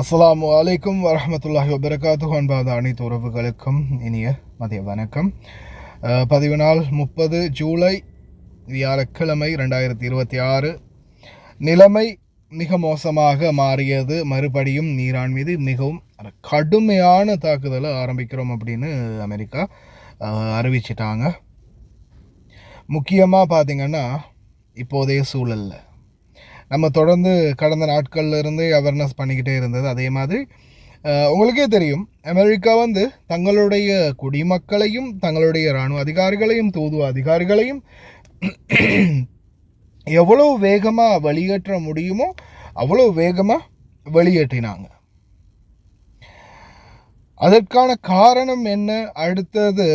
அஸ்ஸலாமு அலைக்கும் வரஹ்மத்துல்லாஹி வபரகாத்துஹு. அன்பாத அனைத்து உறவுகளுக்கும் இனிய மதிய வணக்கம். பதிவு நாள் 30 ஜூலை வியாழக்கிழமை 2026. நிலைமை மிக மோசமாக மாறியது. மறுபடியும் ஈரான் மீது மிகவும் கடுமையான தாக்குதலை ஆரம்பிக்கிறோம் அப்படின்னு அமெரிக்கா அறிவிச்சிட்டாங்க. முக்கியமாக பார்த்திங்கன்னா இப்போதைய சூழலில் நம்ம தொடர்ந்து கடந்த நாட்கள்ல இருந்து அவேர்னஸ் பண்ணிக்கிட்டே இருந்தது. அதே மாதிரி உங்களுக்கே தெரியும், அமெரிக்கா தங்களுடைய குடிமக்களையும் தங்களுடைய இராணுவ அதிகாரிகளையும் தூதுவ அதிகாரிகளையும் எவ்வளோ வேகமாக வெளியேற்ற முடியுமோ அவ்வளோ வேகமாக வெளியேற்றினாங்க. அதற்கான காரணம் என்ன? அடுத்தது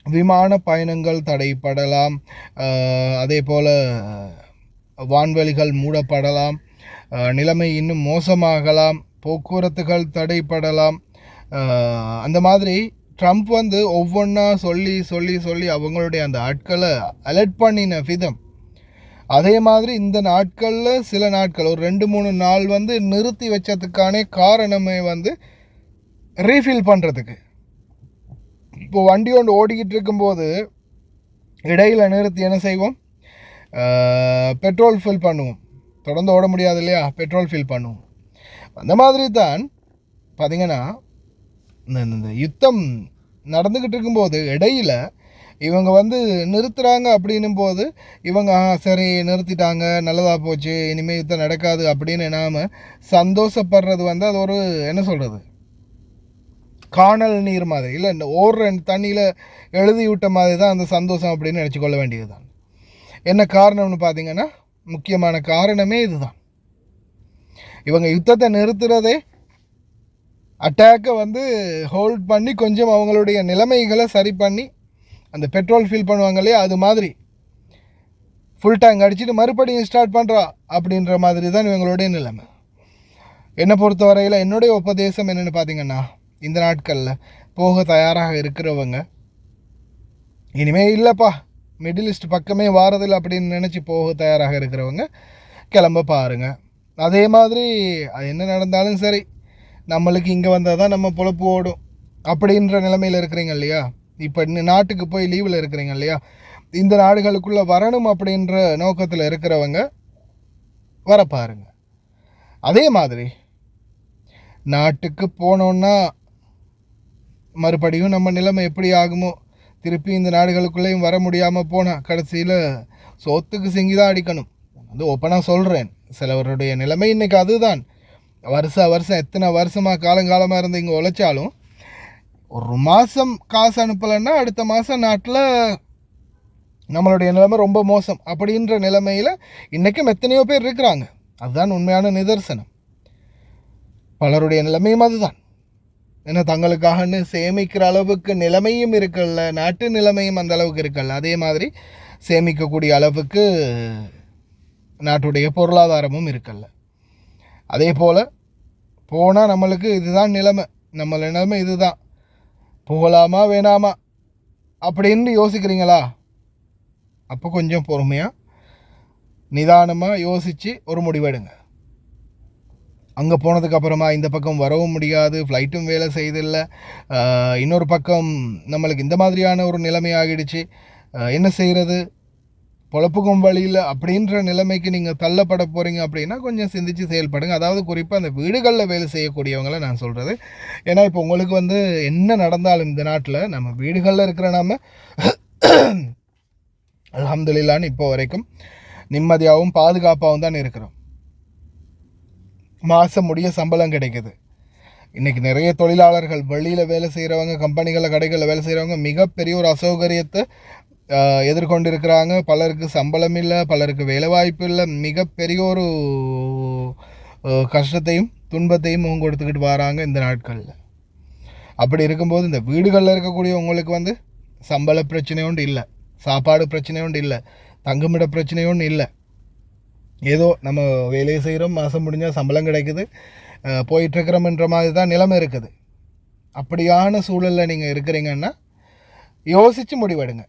விமான பயணங்கள் தடைப்படலாம், அதே போல் வான்வெளிகள் மூடப்படலாம், நிலைமை இன்னும் மோசமாகலாம், போக்குவரத்துகள் தடைப்படலாம். அந்த மாதிரி ட்ரம்ப் ஒவ்வொன்றா சொல்லி சொல்லி சொல்லி அவங்களுடைய அந்த ஆட்களை அலர்ட் பண்ணின விதம். அதே மாதிரி இந்த நாட்களில் சில நாட்கள் ஒரு 2-3 நாள் நிறுத்தி வச்சதுக்கான காரணமே ரீஃபில் பண்ணுறதுக்கு. இப்போது வண்டி ஒன்று ஓடிக்கிட்டு இருக்கும்போது இடையில் நிறுத்தி என்ன செய்வோம்? பெட்ரோல் ஃபில் பண்ணுவோம். தொடர்ந்து ஓட முடியாது இல்லையா? பெட்ரோல் ஃபில் பண்ணுவோம். அந்த மாதிரி தான் பார்த்திங்கன்னா இந்த யுத்தம் நடந்துக்கிட்டு இருக்கும்போது இடையில் இவங்க நிறுத்துகிறாங்க அப்படின்னும் போது இவங்க சரி நிறுத்திட்டாங்க, நல்லதாக போச்சு, இனிமேல் யுத்தம் நடக்காது அப்படின்னு நாம் சந்தோஷப்படுறது அது ஒரு என்ன சொல்கிறது, காணல் நீர் மாதிரி இல்லை, இந்த ஓடுற தண்ணியில் எழுதி விட்ட மாதிரி தான் அந்த சந்தோஷம் அப்படின்னு நினச்சிக்கொள்ள வேண்டியது தான். என்ன காரணம்னு பார்த்தீங்கன்னா, முக்கியமான காரணமே இதுதான். இவங்க யுத்தத்தை நிறுத்துறதே அட்டாக்கை ஹோல்ட் பண்ணி கொஞ்சம் அவங்களுடைய நிலைமைகளை சரி பண்ணி அந்த பெட்ரோல் ஃபில் பண்ணுவாங்க இல்லையா, அது மாதிரி ஃபுல் டேங்க் அடிச்சுட்டு மறுபடியும் ஸ்டார்ட் பண்ணுறா அப்படின்ற மாதிரி தான் இவங்களுடைய நிலைமை. என்னை பொறுத்த வரையில் என்னுடைய உபதேசம் என்னென்னு பார்த்தீங்கன்னா, இந்த நாட்களில் போக தயாராக இருக்கிறவங்க இனிமேல் இல்லைப்பா மிடில் ஈஸ்ட் பக்கமே வாரதில்லை அப்படின்னு நினச்சி போக தயாராக இருக்கிறவங்க கிளம்ப பாருங்கள். அதே மாதிரி அது என்ன நடந்தாலும் சரி, நம்மளுக்கு இங்கே வந்தால் தான் நம்ம பொழப்பு ஓடும் அப்படின்ற நிலைமையில் இருக்கிறீங்க இல்லையா, இப்போ நாட்டுக்கு போய் லீவில் இருக்கிறீங்க இல்லையா, இந்த நாடுகளுக்குள்ளே வரணும் அப்படின்ற நோக்கத்தில் இருக்கிறவங்க வர பாருங்க. அதே மாதிரி நாட்டுக்கு போனோன்னா மறுபடியும் நம்ம நிலைமை எப்படி ஆகுமோ, திருப்பி இந்த நாடுகளுக்குள்ளேயும் வர முடியாமல் போனால் கடைசியில் சோத்துக்கு சிங்கி தான் அடிக்கணும். ஓப்பனாக சொல்கிறேன், சிலவருடைய நிலைமை இன்றைக்கி அதுதான். வருஷம் எத்தனை வருஷமாக காலங்காலமாக இருந்து இங்கே உழைச்சாலும் ஒரு மாதம் காசு அனுப்பலைன்னா அடுத்த மாதம் நாட்டில் நம்மளுடைய நிலைமை ரொம்ப மோசம் அப்படின்ற நிலைமையில் இன்றைக்கும் எத்தனையோ பேர் இருக்கிறாங்க. அதுதான் உண்மையான நிதர்சனம். பலருடைய நிலைமையும் அதுதான். ஏன்னா தங்களுக்காகன்னு சேமிக்கிற அளவுக்கு நிலைமையும் இருக்கல, நாட்டு நிலைமையும் அந்த அளவுக்கு இருக்கல, அதே மாதிரி சேமிக்கக்கூடிய அளவுக்கு நாட்டுடைய பொருளாதாரமும் இருக்கல. அதே போல் போனால் நம்மளுக்கு இதுதான் நிலைமை, நம்ம நிலைமை இதுதான், போகலாமா வேணாமா அப்படின்னு யோசிக்கிறீங்களா? அப்போ கொஞ்சம் பொறுமையாக நிதானமாக யோசித்து ஒரு முடிவெடுங்க. அங்கே போனதுக்கப்புறமா இந்த பக்கம் வரவும் முடியாது, ஃப்ளைட்டும் வேலை செய்தில்லை, இன்னொரு பக்கம் நம்மளுக்கு இந்த மாதிரியான ஒரு நிலைமை ஆகிடுச்சு, என்ன செய்கிறது, பொழப்புக்கும் வழியில் அப்படின்ற நிலைமைக்கு நீங்கள் தள்ளப்பட போகிறீங்க அப்படின்னா கொஞ்சம் சிந்தித்து செயல்படுங்க. அதாவது குறிப்பாக அந்த வீடுகளில் வேலை செய்யக்கூடியவங்களை நான் சொல்கிறது. ஏன்னா இப்போ உங்களுக்கு என்ன நடந்தாலும் இந்த நாட்டில் நம்ம வீடுகளில் இருக்கிற நாம் அல்ஹம்துலில்லாஹ்னு இப்போ வரைக்கும் நிம்மதியாகவும் பாதுகாப்பாகவும் தான் இருக்கிறோம். மாதம் முடிய சம்பளம் கிடைக்குது. இன்றைக்கி நிறைய தொழிலாளர்கள் வெளியில் வேலை செய்கிறவங்க, கம்பெனிகளில் கடைகளில் வேலை செய்கிறவங்க மிகப்பெரிய ஒரு அசௌகரியத்தை எதிர்கொண்டு இருக்கிறாங்க. பலருக்கு சம்பளம் இல்லை, பலருக்கு வேலைவாய்ப்பு இல்லை, மிகப்பெரிய ஒரு கஷ்டத்தையும் துன்பத்தையும் அவங்க கொடுத்துக்கிட்டு வராங்க இந்த நாட்களில். அப்படி இருக்கும்போது இந்த வீடுகளில் இருக்கக்கூடிய உங்களுக்கு சம்பள பிரச்சனை ஒன்று இல்லை, சாப்பாடு பிரச்சனை ஒன்று இல்லை, தங்குமிட பிரச்சனை ஒன்று இல்லை. ஏதோ நம்ம வேலையை செய்கிறோம், மாதம் முடிஞ்சால் சம்பளம் கிடைக்குது, போயிட்டுருக்கிறோம்ன்ற மாதிரி தான் நிலைமை இருக்குது. அப்படியான சூழலில் நீங்கள் இருக்கிறீங்கன்னா யோசித்து முடிவெடுங்க.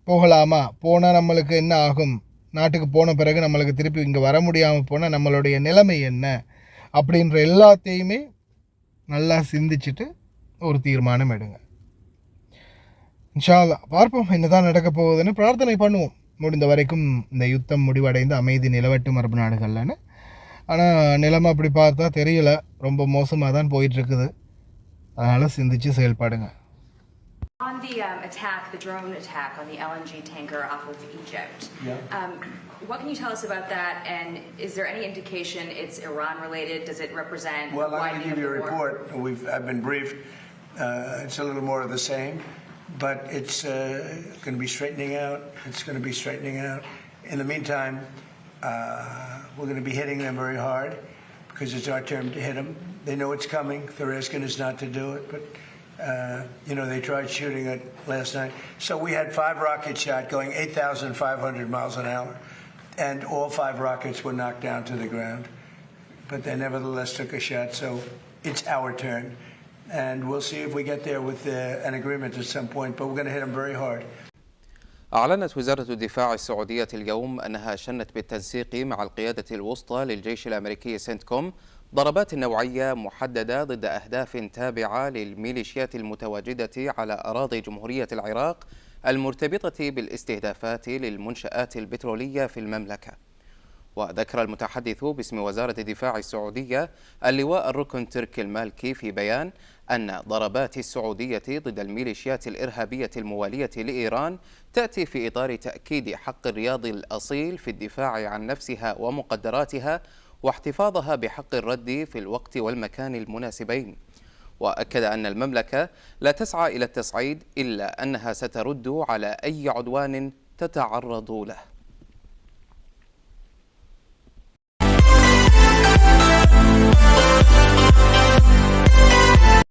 போகலாமா, போனால் நம்மளுக்கு என்ன ஆகும், நாட்டுக்கு போன பிறகு நம்மளுக்கு திருப்பி இங்கே வர முடியாமல் போனால் நம்மளுடைய நிலைமை என்ன அப்படின்ற எல்லாத்தையுமே நல்லா சிந்திச்சுட்டு ஒரு தீர்மானம் எடுங்க. இன்ஷா அல்லாஹ் பார்ப்போம் என்னதான் நடக்க போகுதுன்னு பிரார்த்தனை பண்ணுவோம். முடிந்த வரைக்கும் இந்த யுத்தம் முடிவடைந்து அமைதி நிலவட்டும் அரபு நாடுகள்லன்னு. ஆனால் நிலைமை அப்படி பார்த்தா தெரியல, ரொம்ப மோசமாக தான் போயிட்டுருக்குது. அதனால் சிந்திச்சு செயல்படுங்க. On the attack, the drone attack on the LNG tanker off of Egypt, what can you tell us about that? And is there any indication it's Iran related? Does it represent? Well, I'm going to give you a report. I've been briefed. It's a little more of the same, but it's going to be straightening out. It's going to be straightening out. In the meantime, we're going to be hitting them very hard because it's our turn to hit them. They know it's coming. They're asking us not to do it, but they tried shooting it last night. So we had 5 rocket shots going 8,500 miles an hour, and all 5 rockets were knocked down to the ground. But they nevertheless took a shot, so it's our turn. And we'll see if we get there with an agreement at some point, but we're going to hit them very hard. أعلنت وزارة الدفاع السعودية اليوم أنها شنت بالتنسيق مع القيادة الوسطى للجيش الأمريكي سنتكوم ضربات نوعية محددة ضد أهداف تابعة للميليشيات المتواجدة على أراضي جمهورية العراق المرتبطة بالاستهدافات للمنشآت البترولية في المملكة. وذكر المتحدث باسم وزارة الدفاع السعودية اللواء الركن تركي المالكي في بيان أن ضربات السعودية ضد الميليشيات الإرهابية الموالية لإيران تأتي في إطار تأكيد حق الرياض الأصيل في الدفاع عن نفسها ومقدراتها واحتفاظها بحق الرد في الوقت والمكان المناسبين. وأكد أن المملكة لا تسعى إلى التصعيد إلا أنها سترد على أي عدوان تتعرض له.